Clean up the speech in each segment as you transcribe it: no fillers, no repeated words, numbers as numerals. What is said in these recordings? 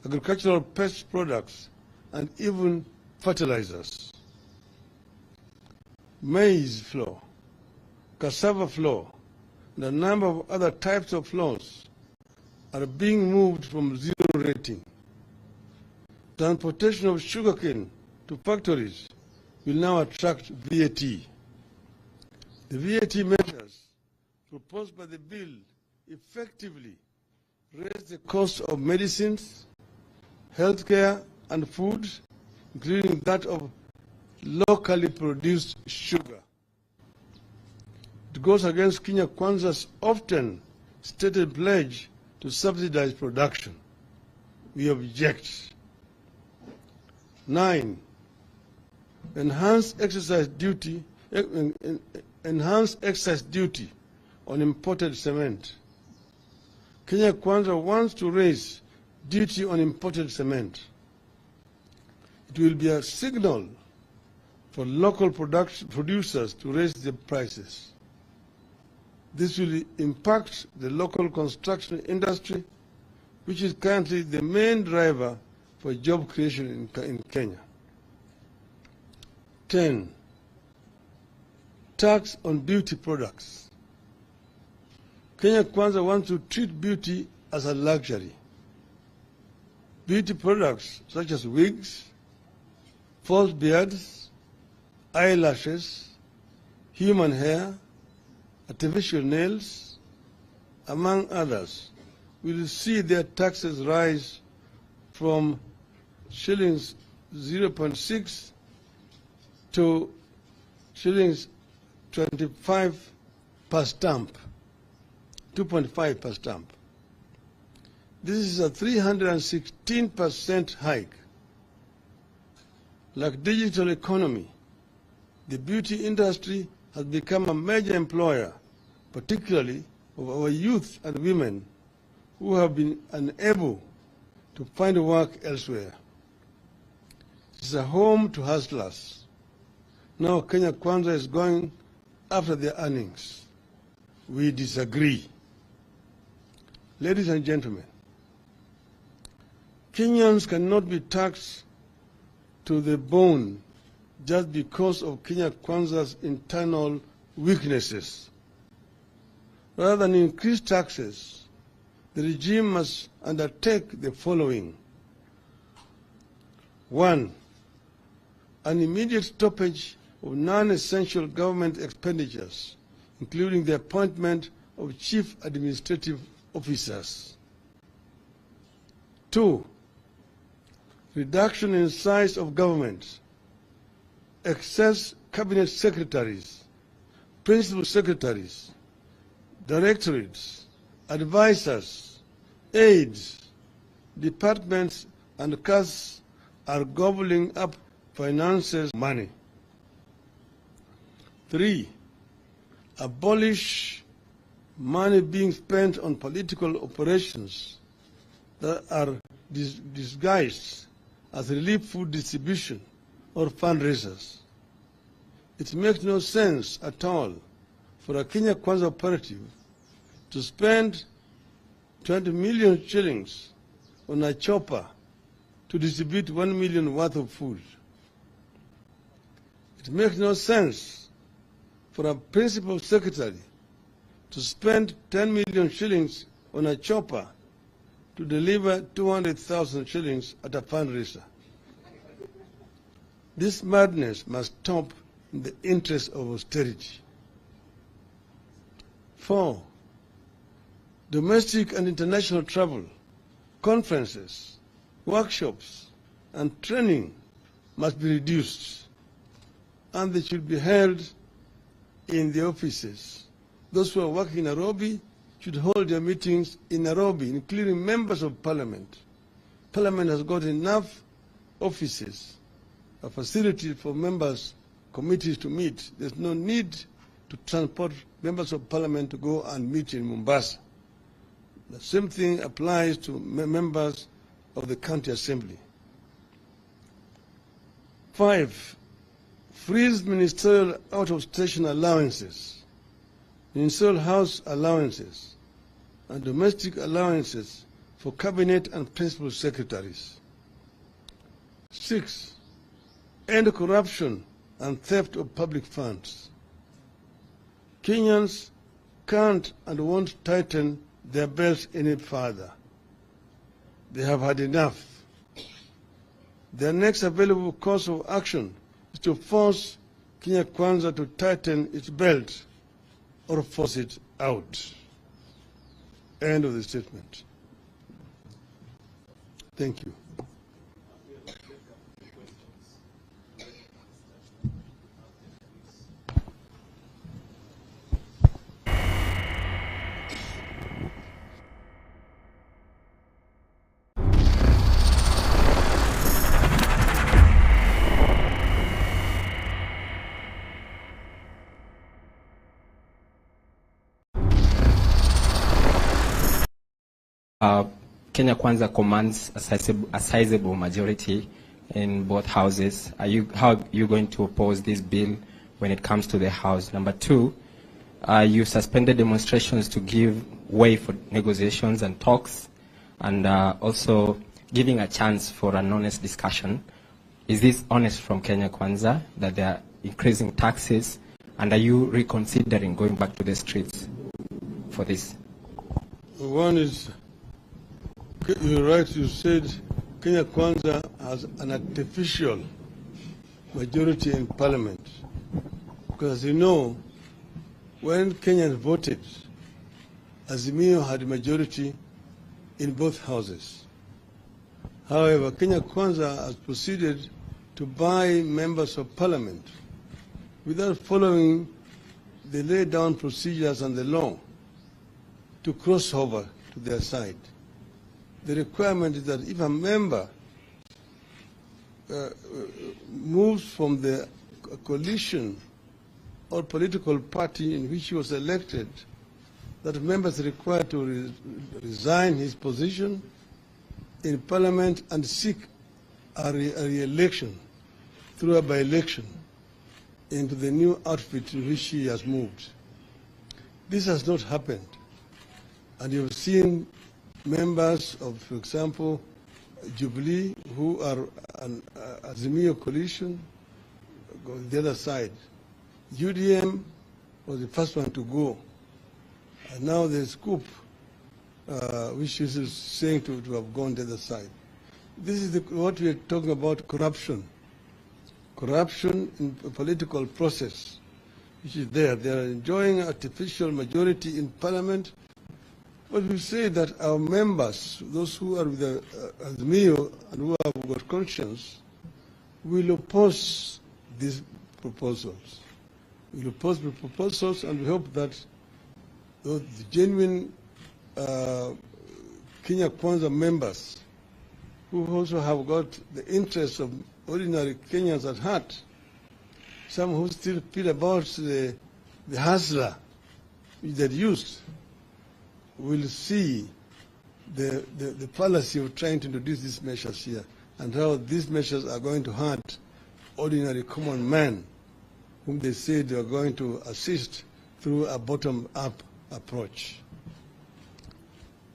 agricultural pest products, and even fertilizers. Maize flour, cassava flour, and a number of other types of flours are being moved from zero rating. Transportation of sugarcane to factories will now attract VAT. The VAT measures proposed by the bill effectively raise the cost of medicines, healthcare, and food, including that of locally produced sugar. It goes against Kenya Kwanza's often stated pledge to subsidize production. We object. 9. Enhanced excise duty on imported cement. Kenya Kwanza wants to raise duty on imported cement. It will be a signal for local producers to raise their prices. This will impact the local construction industry, which is currently the main driver for job creation in Kenya. 10. Tax on beauty products. Kenya Kwanza wants to treat beauty as a luxury. Beauty products such as wigs, false beards, eyelashes, human hair, artificial nails, among others, will see their taxes rise from shillings 0.6 to shillings 25 per stamp, 2.5 per stamp. This is a 316% hike. Like digital economy, the beauty industry has become a major employer, particularly of our youth and women who have been unable to find work elsewhere. It is a home to hustlers. Now Kenya Kwanza is going after their earnings. We disagree. Ladies and gentlemen, Kenyans cannot be taxed to the bone just because of Kenya Kwanza's internal weaknesses. Rather than increase taxes, the regime must undertake the following. 1. An immediate stoppage of non-essential government expenditures, including the appointment of chief administrative officers. 2. Reduction in size of government, excess cabinet secretaries, principal secretaries, directorates, advisors, aides, departments, and castes are gobbling up finances money. 3. Abolish money being spent on political operations that are disguised as relief food distribution or fundraisers. It makes no sense at all for a Kenya Kwanza operative to spend 20 million shillings on a chopper to distribute 1 million worth of food. It makes no sense for a principal secretary to spend 10 million shillings on a chopper to deliver 200,000 shillings at a fundraiser. This madness must stop in the interest of austerity. 4. Domestic and international travel, conferences, workshops, and training must be reduced, and they should be held in the offices. Those who are working in Nairobi should hold their meetings in Nairobi, including members of parliament. Parliament has got enough offices, a facility for members, committees to meet. There's no need to transport members of parliament to go and meet in Mombasa. The same thing applies to members of the county assembly. 5. Freeze ministerial out-of-station allowances, ministerial house allowances, and domestic allowances for cabinet and principal secretaries. 6, end corruption and theft of public funds. Kenyans can't and won't tighten their belts any further. They have had enough. Their next available course of action is to force Kenya Kwanza to tighten its belt or force it out. End of the statement. Thank you. Kenya Kwanza commands a sizable majority in both houses. How are you going to oppose this bill when it comes to the House? Number 2, you suspended demonstrations to give way for negotiations and talks, and also giving a chance for an honest discussion. Is this honest from Kenya Kwanza that they are increasing taxes, and are you reconsidering going back to the streets for this? One is, you're right, you said Kenya Kwanza has an artificial majority in parliament. Because you know, when Kenyans voted, Azimio had a majority in both houses. However, Kenya Kwanza has proceeded to buy members of parliament without following the laid down procedures and the law to cross over to their side. The requirement is that if a member moves from the coalition or political party in which he was elected, that member is required to resign his position in parliament and seek a re-election through a by-election into the new outfit in which he has moved. This has not happened. And you've seen members of, for example, Jubilee, who are an Azimio coalition, go the other side. UDM was the first one to go. And now there's COOP, which is saying to have gone the other side. This is what we are talking about, corruption. Corruption in the political process, which is there. They are enjoying artificial majority in parliament. But we say that our members, those who are with the Azimio and who have got conscience, will oppose these proposals. We will oppose the proposals, and we hope that the genuine Kenya Kwanza members, who also have got the interests of ordinary Kenyans at heart, some who still feel about the hustler which they used, will see the fallacy of trying to introduce these measures here and how these measures are going to hurt ordinary common man whom they say they are going to assist through a bottom-up approach.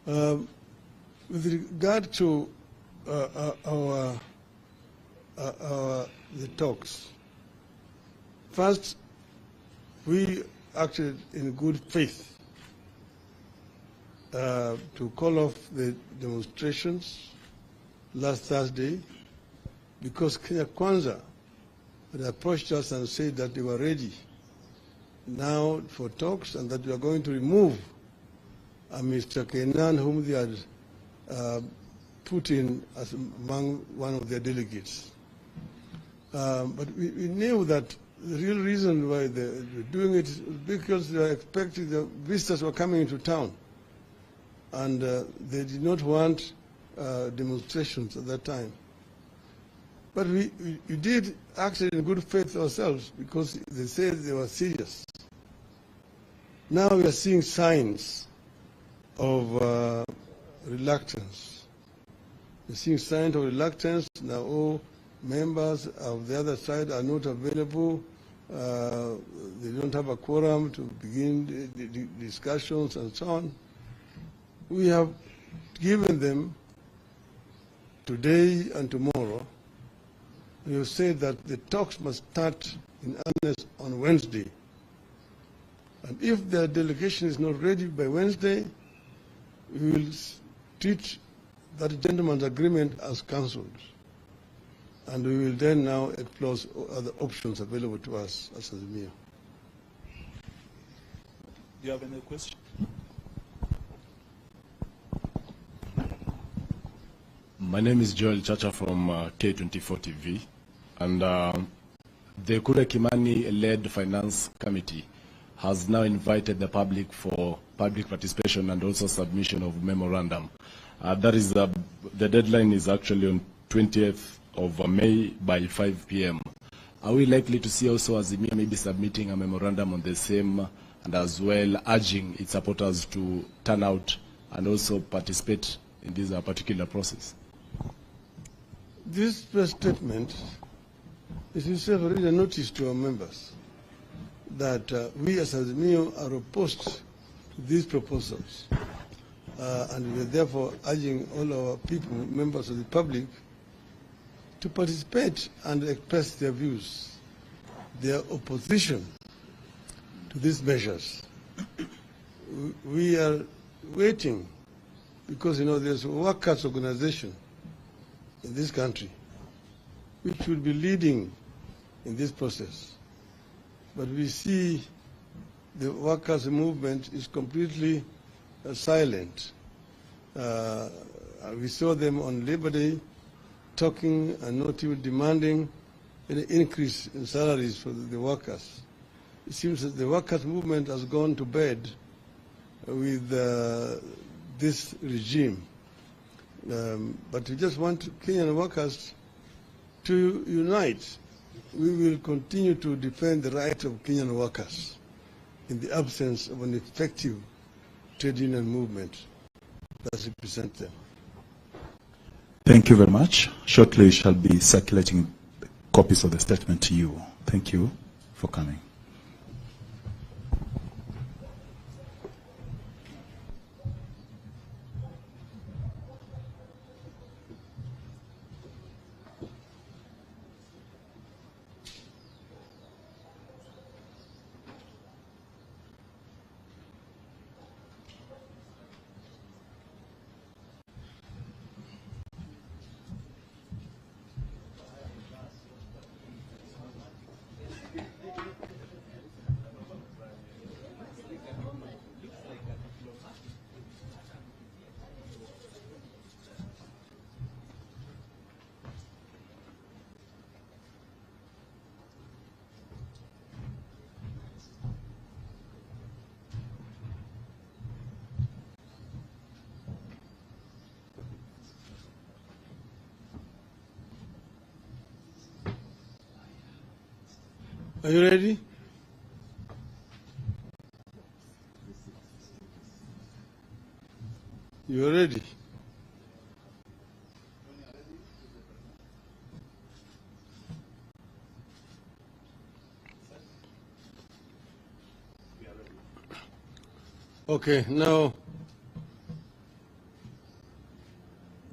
With regard to the talks, first, we acted in good faith to call off the demonstrations last Thursday because Kenya Kwanza had approached us and said that they were ready now for talks and that we are going to remove Mr. Kenan, whom they had put in as among one of their delegates. But we knew that the real reason why they were doing it is because they were expecting the visitors were coming into town. And they did not want demonstrations at that time. But we did act in good faith ourselves because they said they were serious. Now we are seeing signs of reluctance. We're seeing signs of reluctance. Now all members of the other side are not available. They don't have a quorum to begin the discussions and so on. We have given them today and tomorrow. We have said that the talks must start in earnest on Wednesday. And if the delegation is not ready by Wednesday, we will treat that gentleman's agreement as cancelled. And we will then now explore other options available to us as Azimio. Do you have any question? My name is Joel Chacha from K24 TV, and the Kure Kimani-led Finance Committee has now invited the public for public participation and also submission of memorandum. That is the deadline is actually on 20th of May by 5 p.m. Are we likely to see also Azimia maybe submitting a memorandum on the same, and as well urging its supporters to turn out and also participate in this particular process? This press statement is itself already a notice to our members that we as Azimio are opposed to these proposals. And we are therefore urging all our people, members of the public, to participate and express their views, their opposition to these measures. We are waiting because, there's a workers' organization in this country which will be leading in this process. But we see the workers' movement is completely silent. We saw them on Labor Day talking and not even demanding an increase in salaries for the workers. It seems that the workers' movement has gone to bed with this regime. But we just want Kenyan workers to unite. We will continue to defend the right of Kenyan workers in the absence of an effective trade union movement that represents them. Thank you very much. Shortly, we shall be circulating copies of the statement to you. Thank you for coming. Are you ready? You're ready. Okay, now,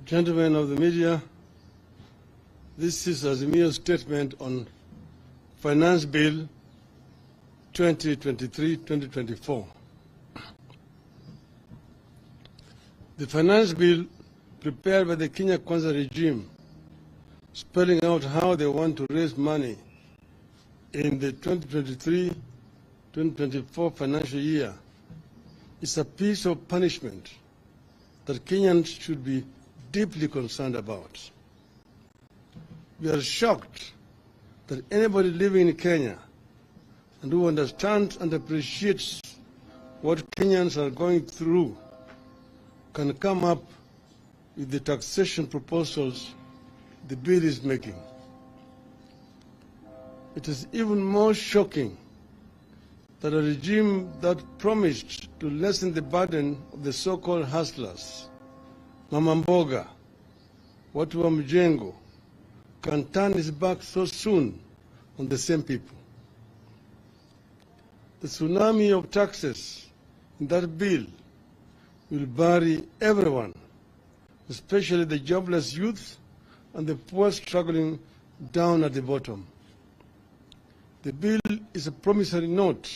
gentlemen of the media, this is Azimio's statement on Finance Bill 2023-2024. The Finance Bill prepared by the Kenya Kwanza regime, spelling out how they want to raise money in the 2023-2024 financial year, is a piece of punishment that Kenyans should be deeply concerned about. We are shocked that anybody living in Kenya and who understands and appreciates what Kenyans are going through can come up with the taxation proposals the bill is making. It is even more shocking that a regime that promised to lessen the burden of the so-called hustlers, Mama Mboga, watu wa mjengo, can turn his back so soon on the same people. The tsunami of taxes in that bill will bury everyone especially the jobless youth and the poor struggling down at the bottom. The bill is a promissory note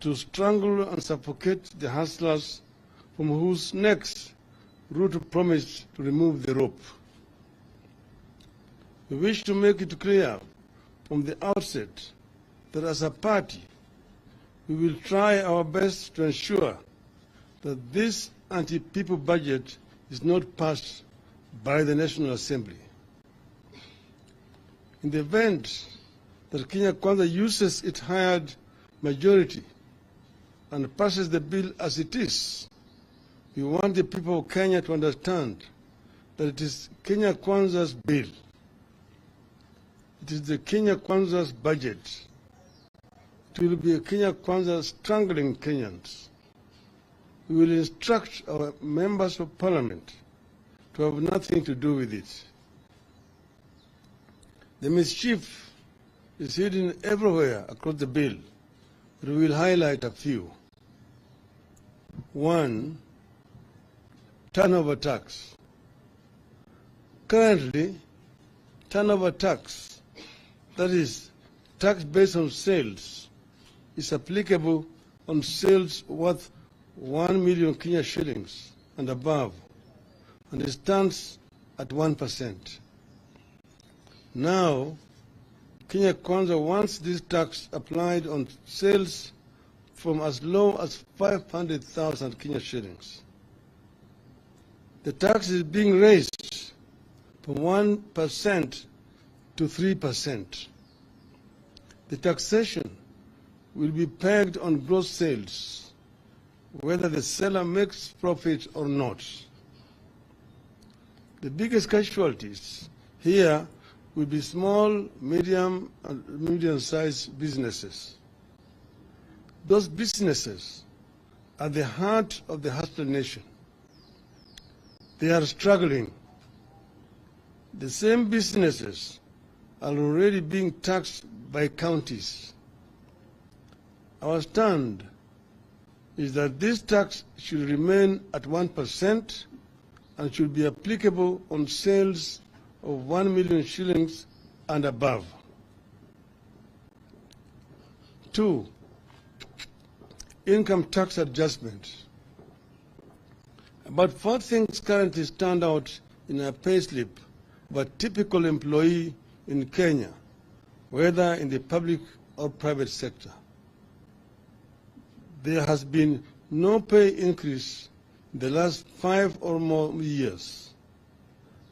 to strangle and suffocate the hustlers from whose necks Ruto promised to remove the rope. We wish to make it clear from the outset that as a party, we will try our best to ensure that this anti-people budget is not passed by the National Assembly. In the event that Kenya Kwanza uses its hired majority and passes the bill as it is, we want the people of Kenya to understand that it is Kenya Kwanza's bill. It is the Kenya Kwanza's budget. It will be a Kenya Kwanza strangling Kenyans. We will instruct our members of parliament to have nothing to do with it. The mischief is hidden everywhere across the bill, but we will highlight a few. 1. Turnover tax. Currently, turnover tax, that is, tax based on sales, is applicable on sales worth 1 million Kenya shillings and above, and it stands at 1%. Now, Kenya Kwanza wants this tax applied on sales from as low as 500,000 Kenya shillings. The tax is being raised from 1% to 3%. The taxation will be pegged on gross sales, whether the seller makes profit or not. The biggest casualties here will be small, medium, and medium-sized businesses. Those businesses are the heart of the hustler nation. They are struggling. The same businesses are already being taxed by counties. Our stand is that this tax should remain at 1% and should be applicable on sales of 1 million shillings and above. 2. Income tax adjustment. About 4 things currently stand out in a payslip of a typical employee in Kenya, whether in the public or private sector. There has been no pay increase in the last 5 or more years.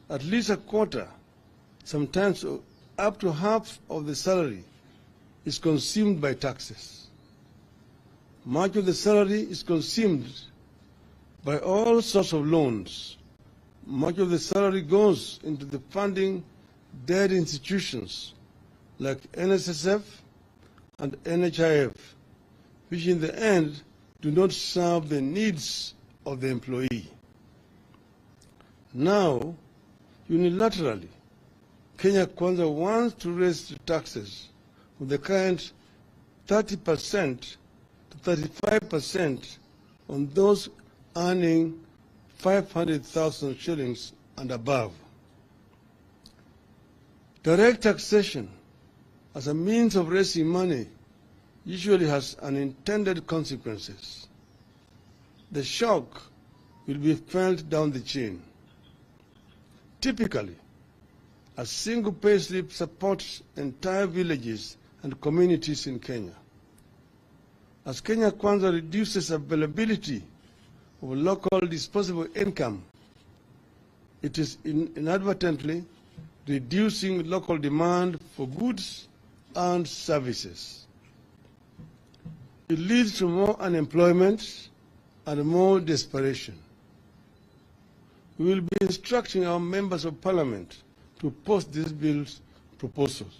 At least a quarter, sometimes up to half of the salary, is consumed by taxes. Much of the salary is consumed by all sorts of loans. Much of the salary goes into the funding dead institutions like NSSF and NHIF, which in the end do not serve the needs of the employee. Now, unilaterally, Kenya Kwanza wants to raise the taxes from the current 30% to 35% on those earning 500,000 shillings and above. Direct taxation as a means of raising money usually has unintended consequences. The shock will be felt down the chain. Typically, a single payslip supports entire villages and communities in Kenya. As Kenya Kwanza reduces availability of local disposable income, it is inadvertently reducing local demand for goods and services. It leads to more unemployment and more desperation. We will be instructing our members of parliament to oppose this bill's proposals.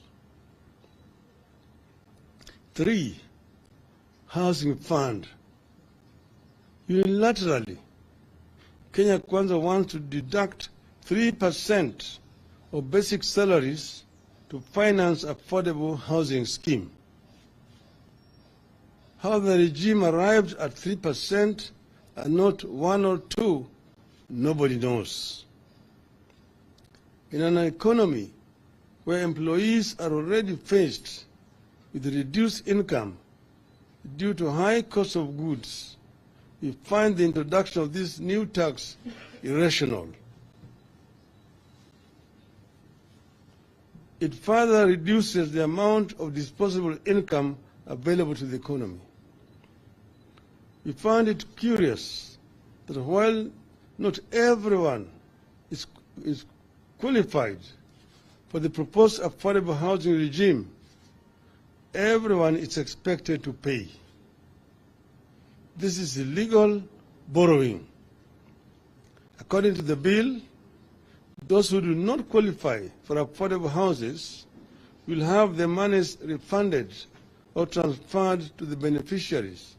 3. Housing fund. Unilaterally, Kenya Kwanza wants to deduct 3% of basic salaries to finance affordable housing scheme. How the regime arrived at 3% and not 1 or 2 nobody knows. In an economy where employees are already faced with reduced income due to high cost of goods, we find the introduction of this new tax irrational. It further reduces the amount of disposable income available to the economy. We find it curious that while not everyone is qualified for the proposed affordable housing regime, everyone is expected to pay. This is illegal borrowing. According to the bill, those who do not qualify for affordable houses will have their monies refunded or transferred to the beneficiaries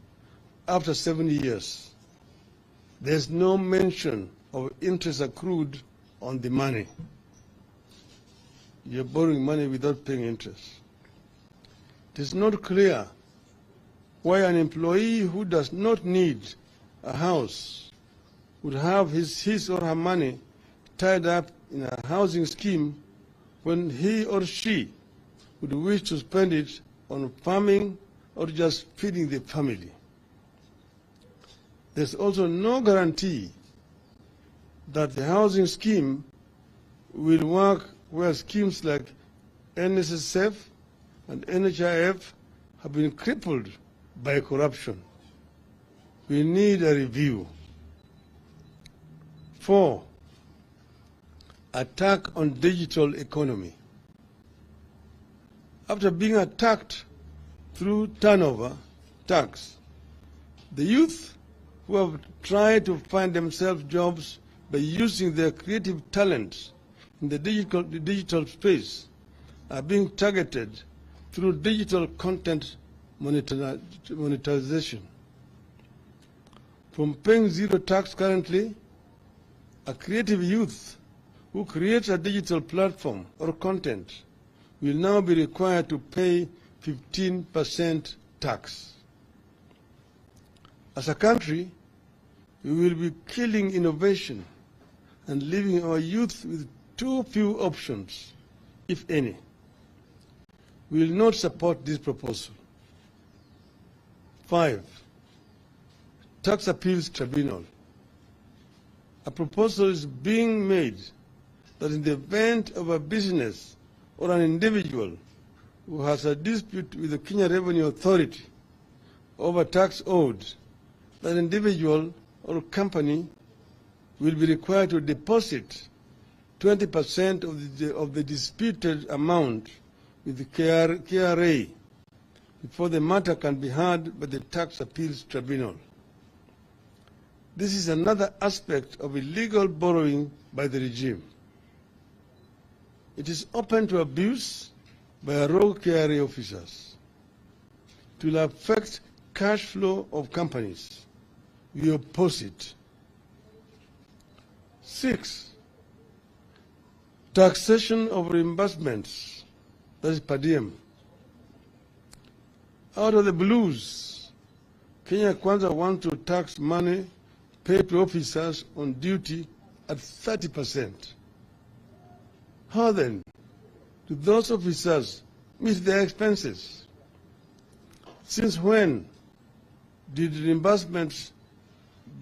after 7 years. There's no mention of interest accrued on the money. You're borrowing money without paying interest. It is not clear why an employee who does not need a house would have his or her money tied up in a housing scheme when he or she would wish to spend it on farming or just feeding the family. There's also no guarantee that the housing scheme will work where schemes like NSSF and NHIF have been crippled by corruption. We need a review. 4, attack on digital economy. After being attacked through turnover tax, the youth who have tried to find themselves jobs by using their creative talents in the digital space are being targeted through digital content monetization. From paying zero tax currently, a creative youth who creates a digital platform or content will now be required to pay 15% tax. As a country, we will be killing innovation and leaving our youth with too few options, if any. We will not support this proposal. 5, tax appeals tribunal. A proposal is being made that in the event of a business or an individual who has a dispute with the Kenya Revenue Authority over tax owed, that individual or company will be required to deposit 20% of the disputed amount with the KRA before the matter can be heard by the Tax Appeals Tribunal. This is another aspect of illegal borrowing by the regime. It is open to abuse by rogue KRA officers. It will affect cash flow of companies. We oppose it. 6, taxation of reimbursements, that is per diem. Out of the blues, Kenya Kwanza wants to tax money paid to officers on duty at 30%. How then do those officers meet their expenses? Since when did reimbursements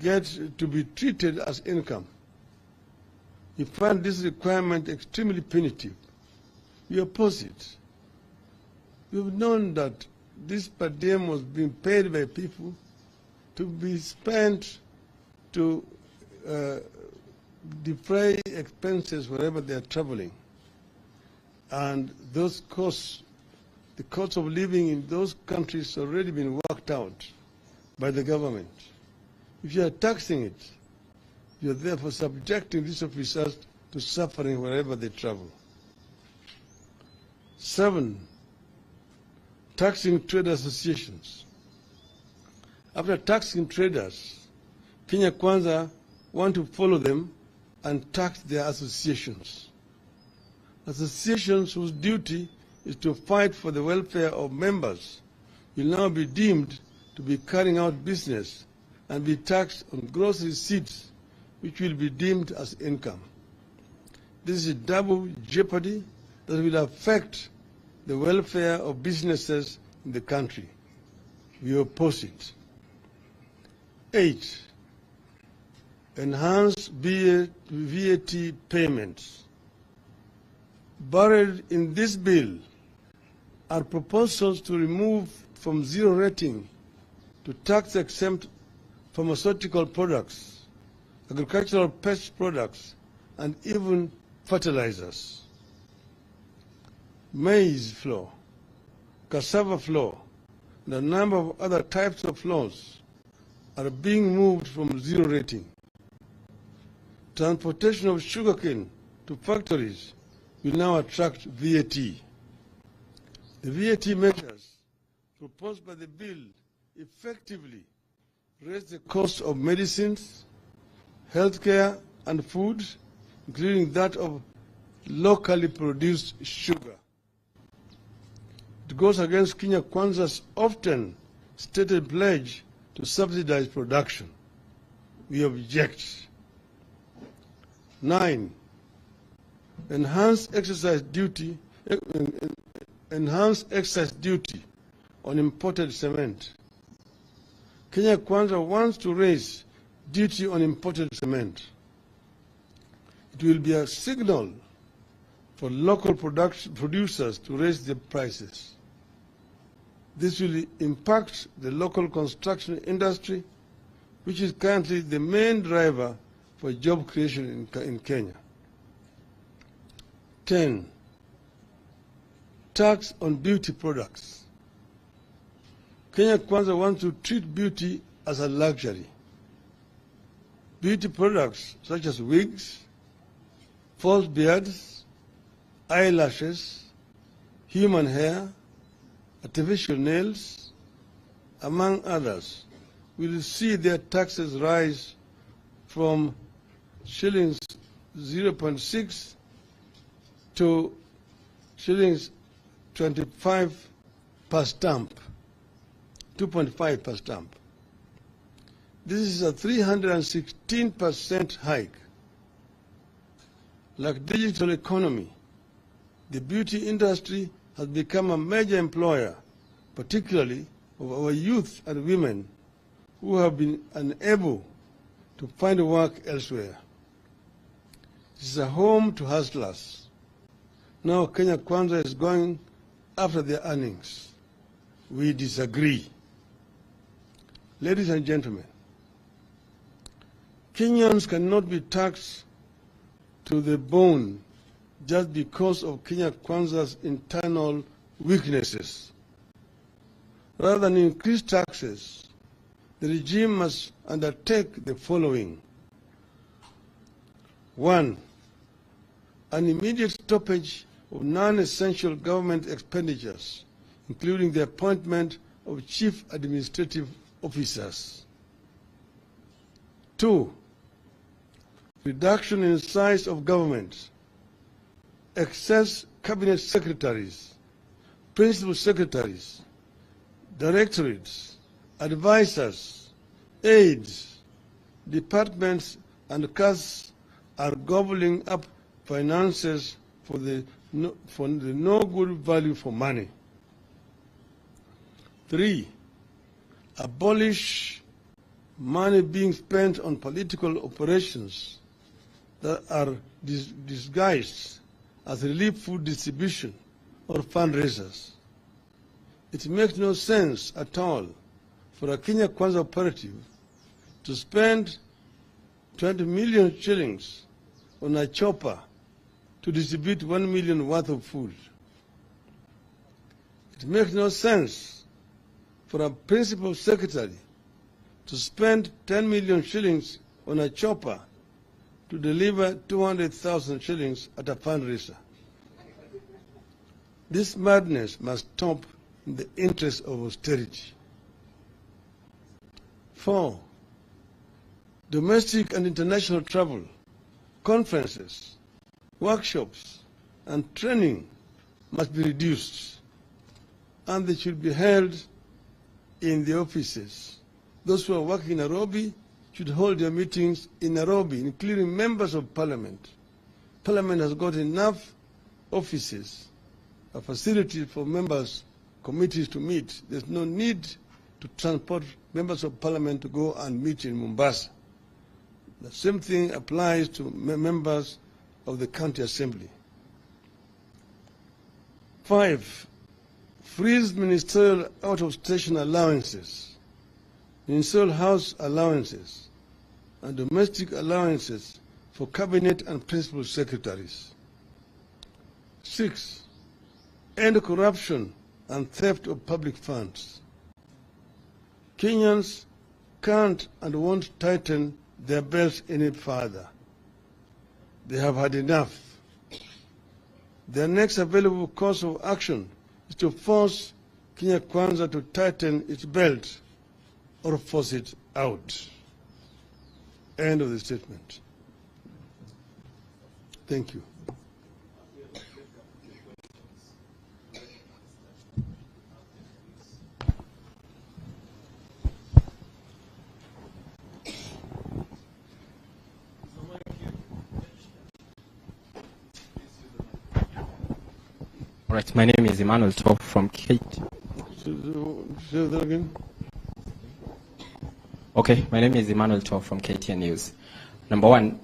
get to be treated as income? We find this requirement extremely punitive. We oppose it. We've known that this per diem was being paid by people to be spent to defray expenses wherever they are traveling. And those costs, the cost of living in those countries already been worked out by the government. If you are taxing it, you are therefore subjecting these officers to suffering wherever they travel. 7, taxing trade associations. After taxing traders, Kenya Kwanza want to follow them and tax their associations. Associations whose duty is to fight for the welfare of members will now be deemed to be carrying out business and be taxed on gross receipts which will be deemed as income. This is a double jeopardy that will affect the welfare of businesses in the country. We oppose it. 8. Enhance VAT payments. Buried in this bill are proposals to remove from zero rating to tax-exempt pharmaceutical products, agricultural pest products, and even fertilizers. Maize flour, cassava flour, and a number of other types of flours are being moved from zero rating. Transportation of sugarcane to factories will now attract VAT. The VAT measures proposed by the bill effectively raise the cost of medicines, healthcare, and food, including that of locally produced sugar. It goes against Kenya Kwanza's often stated pledge to subsidize production. We object. 9. Enhance excise duty on imported cement. Kenya Kwanza wants to raise duty on imported cement. It will be a signal for local producers to raise their prices. This will impact the local construction industry, which is currently the main driver for job creation in Kenya. 10. Tax on beauty products. Kenya Kwanza wants to treat beauty as a luxury. Beauty products such as wigs, false beards, eyelashes, human hair, artificial nails, among others, will see their taxes rise from shillings 0.6 to shillings 25 per stamp, 2.5 per stamp. This is a 316% hike. Like digital economy, the beauty industry has become a major employer, particularly of our youth and women who have been unable to find work elsewhere. This is a home to hustlers. Now Kenya Kwanza is going after their earnings. We disagree. Ladies and gentlemen, Kenyans cannot be taxed to the bone just because of Kenya Kwanza's internal weaknesses. Rather than increase taxes, the regime must undertake the following. 1. An immediate stoppage of non-essential government expenditures, including the appointment of chief administrative officers. 2. Reduction in size of government, excess cabinet secretaries, principal secretaries, directorates, advisors, aides, departments, and CAS are gobbling up finances for the no good value for money. 3. Abolish money being spent on political operations that are disguised as relief food distribution or fundraisers. It makes no sense at all for a Kenya Kwanza operative to spend 20 million shillings on a chopper to distribute 1 million worth of food. It makes no sense for a principal secretary to spend 10 million shillings on a chopper to deliver 200,000 shillings at a fundraiser. This madness must stop in the interest of austerity. 4. Domestic and international travel, conferences, workshops, and training must be reduced, and they should be held in the offices. Those who are working in Nairobi should hold their meetings in Nairobi, including members of parliament. Parliament has got enough offices, a facility for members, committees to meet. There's no need to transport members of parliament to go and meet in Mombasa. The same thing applies to members of the county assembly. 5, freeze ministerial out-of-station allowances, ministerial house allowances, and domestic allowances for cabinet and principal secretaries. 6, end corruption and theft of public funds. Kenyans can't and won't tighten their belts any further. They have had enough. Their next available course of action is to force Kenya Kwanza to tighten its belt or force it out. End of the statement. Thank you. All right, my name is Emmanuel Toff from KISII. Say that again. Okay, my name is Emmanuel Toff from KTN News. Number one,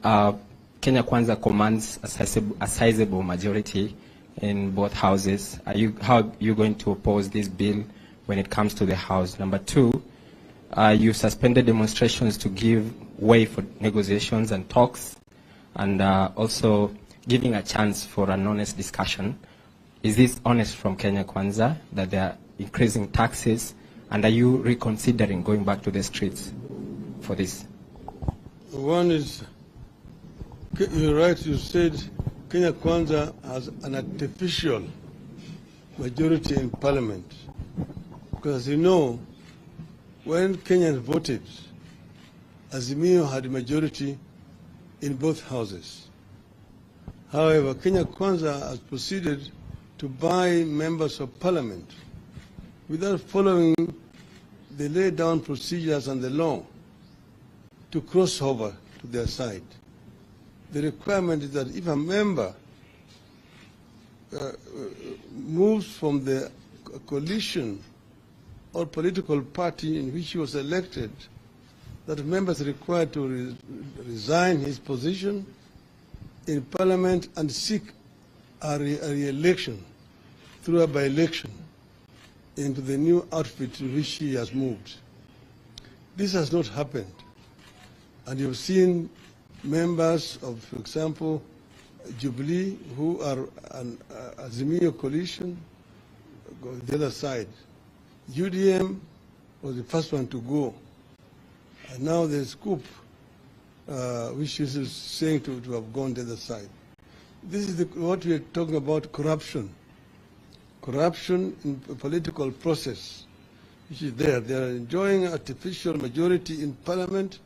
Kenya Kwanza commands a sizable majority in both houses. How are you going to oppose this bill when it comes to the House? Number two, you suspended demonstrations to give way for negotiations and talks, and also giving a chance for an honest discussion. Is this honest from Kenya Kwanza that they are increasing taxes, and are you reconsidering going back to the streets for this? One is, you're right, you said Kenya Kwanza has an artificial majority in parliament. Because as you know, when Kenyans voted, Azimio had a majority in both houses. However, Kenya Kwanza has proceeded to buy members of parliament without following the laid down procedures and the law to cross over to their side. The requirement is that if a member moves from the coalition or political party in which he was elected, that member is required to resign his position in parliament and seek a re-election through a by-election into the new outfit to which he has moved. This has not happened. And you've seen members of, for example, Jubilee, who are an Azimio coalition, go the other side. UDM was the first one to go. And now there's COOP, which is saying to have gone the other side. This is what we are talking about, corruption. Corruption in the political process, which is there. They are enjoying artificial majority in parliament.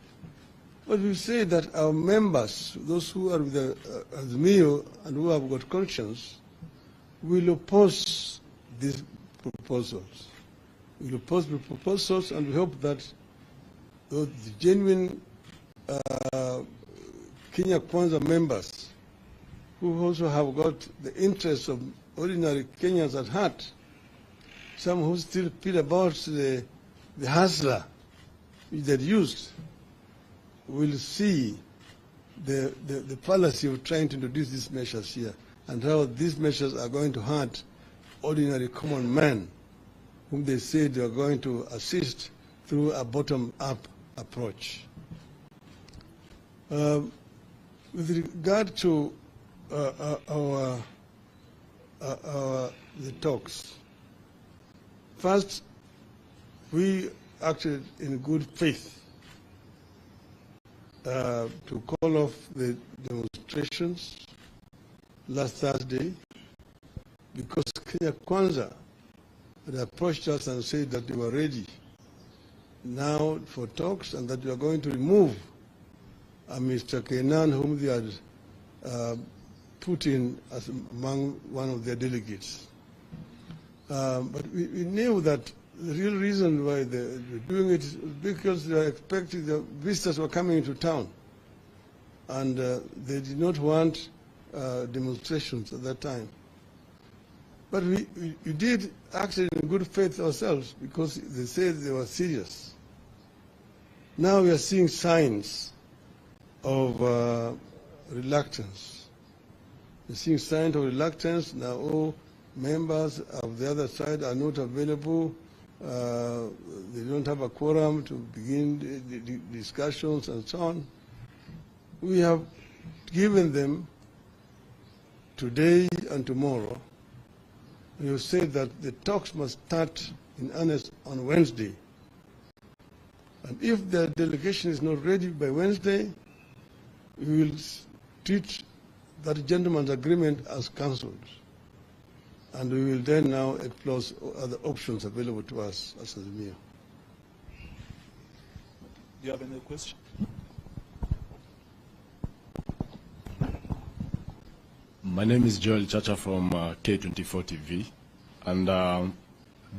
But we say that our members, those who are with the Azimio and who have got conscience, will oppose these proposals. We will oppose the proposals, and we hope that the genuine Kenya Kwanza members, who also have got the interests of ordinary Kenyans at heart, some who still feel about the hustler which they used, will see the fallacy of trying to introduce these measures here and how these measures are going to hurt ordinary common men whom they say they are going to assist through a bottom-up approach. With regard to the talks, first, we acted in good faith to call off the demonstrations last Thursday because Kenya Kwanza had approached us and said that they were ready now for talks and that we are going to remove Mr. Kenan, whom they had put in as among one of their delegates. But we knew that the real reason why they're doing it is because they are expecting the visitors were coming into town, and they did not want demonstrations at that time. But we did act in good faith ourselves because they said they were serious. Now we are seeing signs of reluctance. We're seeing signs of reluctance. Now all members of the other side are not available. They don't have a quorum to begin the discussions and so on. We have given them today and tomorrow. We have said that the talks must start in earnest on Wednesday. And if the delegation is not ready by Wednesday, we will treat that gentleman's agreement as cancelled. And we will then now explore other options available to us as Azimio. Do you have any question? My name is Joel Chacha from K24 TV, and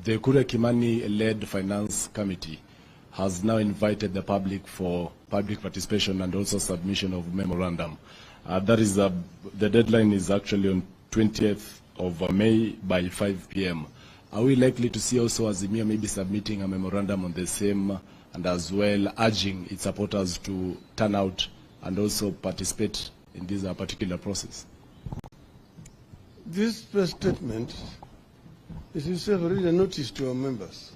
the KISII-led Finance Committee has now invited the public for public participation and also submission of memorandum. That is the deadline is actually on 20th of May by 5 p.m. Are we likely to see also Azimio maybe submitting a memorandum on the same, and as well urging its supporters to turn out and also participate in this particular process? This press statement is itself already a notice to our members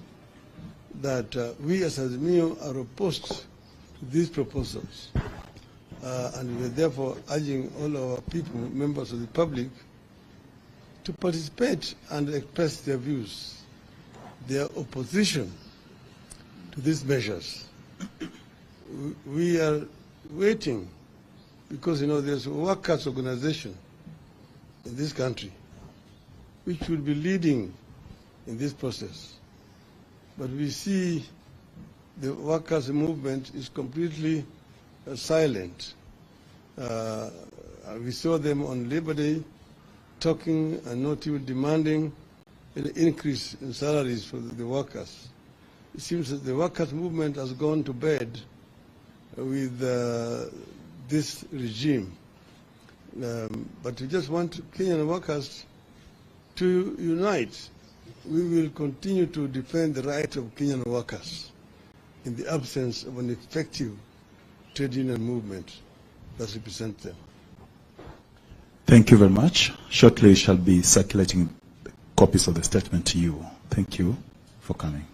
that we as Azimio are opposed to these proposals. And we are therefore urging all our people, members of the public, to participate and express their views, their opposition to these measures. We are waiting because, there's a workers' organization in this country which will be leading in this process. But we see the workers' movement is completely silent. We saw them on Labor Day talking and not even demanding an increase in salaries for the workers. It seems that the workers' movement has gone to bed with this regime. But we just want Kenyan workers to unite. We will continue to defend the right of Kenyan workers in the absence of an effective trade union movement that represents them. Thank you very much. Shortly, we shall be circulating copies of the statement to you. Thank you for coming.